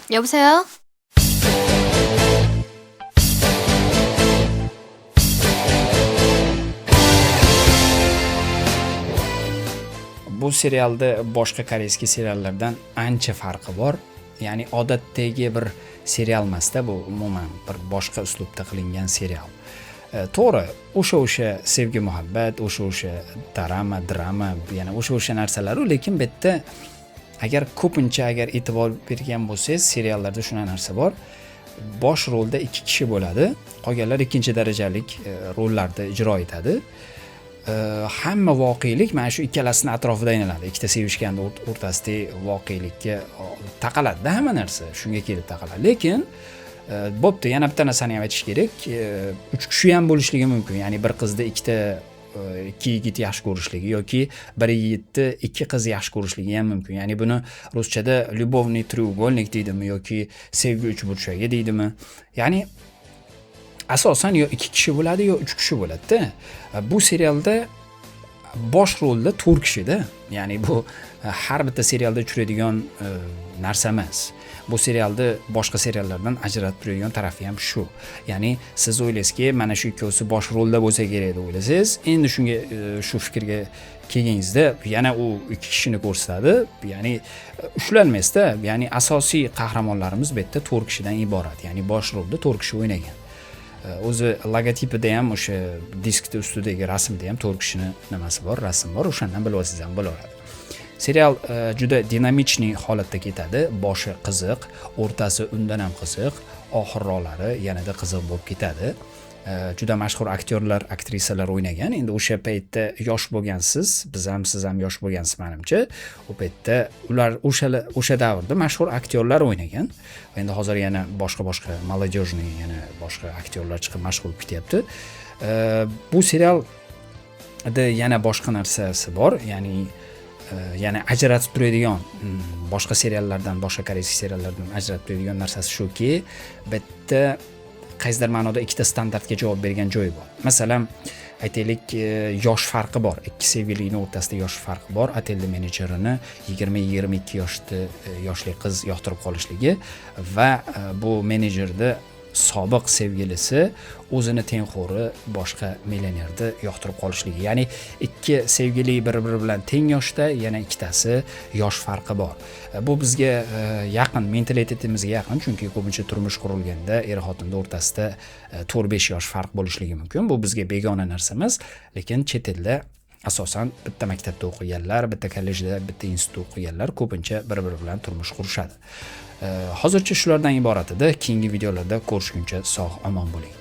여보세요? Bu serialda boshqa koreyskiy seriallardan ancha farqi bor. Ya'ni odatdagi bir serial emasda, bu umuman bir boshqa uslubda qilingan serial. To'g'ri, o'sha sevgi muhabbat, o'sha drama, yana o'sha narsalar, lekin bu yerda agar ko'pincha e'tibor bergan bo'lsangiz, seriallarda shunday narsa bor. Bosh rolda 2 kishi bo'ladi, qolganlar ikkinchi darajalik rollarda ijro etadi. Hamma voqelik mana shu ikkalasini atrofida aylanadi. Ikkita sevishganda o'rtasidagi voqelikka taqaladi hamma narsa, shunga kelib taqaladi. Lekin bo'pti, yana bitta narsani ham aytish kerak. 3 kishi ham bo'lishligi mumkin. Ya'ni bir qizda ikki yigit yaxshi ko'rishligi yoki bir yigitni ikki qiz yaxshi ko'rishligi ham mumkin. Ya'ni buni ruschada lyubovniy треугольник deydimi yoki sevgi uchburchagi deydimi? Ya'ni asosan yo 2 kishi bo'ladi yo 3 kishi bo'ladi-da. Bu serialda bosh rolda 4 kishida. Ya'ni bu har bitta serialda uchraydigan narsa emas. Bu serialni boshqa seriallardan ajratib turadigan tarafi ham shu. Ya'ni siz o'ylaysizki, mana shu ikkovsi bosh rolda bo'lsa kerak deb o'ylasangiz, endi shunga shu fikrga kelganingizda yana u 2 kishini ko'rsatadi. Ya'ni ushlanmasda, ya'ni asosiy qahramonlarimiz bu yerda 4 kishidan iborat. Ya'ni bosh rolda 4 kishi o'ynagan. O'zi logotipida ham o'sha diskda ustidagi rasmda ham 4 kishini nimasi bor, rasm bor, o'shandan bilib olsangiz ham bo'laveradi. Serial juda dinamichniy holatda ketadi. Boshi qiziq, o'rtasi undan ham qiziq, oxirroqlari yanada qiziq bo'lib ketadi. Juda mashhur aktyorlar, aktrisalar o'ynagan. Endi o'sha paytda yosh bo'lgansiz, siz ham yosh bo'lgansiz menimcha. U paytda ular o'sha davrda mashhur aktyorlar o'ynagan. Endi hozir yana boshqa молодежный yana boshqa aktyorlar chiqib mashhur bo'lib ketyapti. Bu serialda yana boshqa narsasi bor, ya'ni ajratib turadigan boshqa seriallardan, boshqa koreyskiy seriallardan ajratib turadigan narsasi shuki, bitta qaysidir ma'noda ikkita standartga javob bergan joyi bor. Masalan, aytaylik, yosh farqi bor. Ikki sevgilining o'rtasida yosh farqi bor. Otelda menejerini 20-22 yoshli qiz yoqtirib qolishligi va bu menejerni sobiq sevgilisi o'zini tengxo'ri boshqa millionerni yoqtirib qolishligi. Ya'ni ikki sevgili bir-biri bilan teng yoshda, yana ikkitasi yosh farqi bor. Bu bizga yaqin, mentalitetimizga yaqin, chunki ko'pincha turmush qurilganda er-xotinning o'rtasida 4-5 yosh farq bo'lishligi mumkin. Bu bizga begona narsa emas, lekin chet elda asosan bitta maktabda o'qiganlar, bitta kollejda, bitta institutda o'qiganlar ko'pincha bir-biri bilan turmush qurishadi. Hozircha shulardan iborat edi. Keyingi videolarda ko'rishguncha sog' omon bo'ling.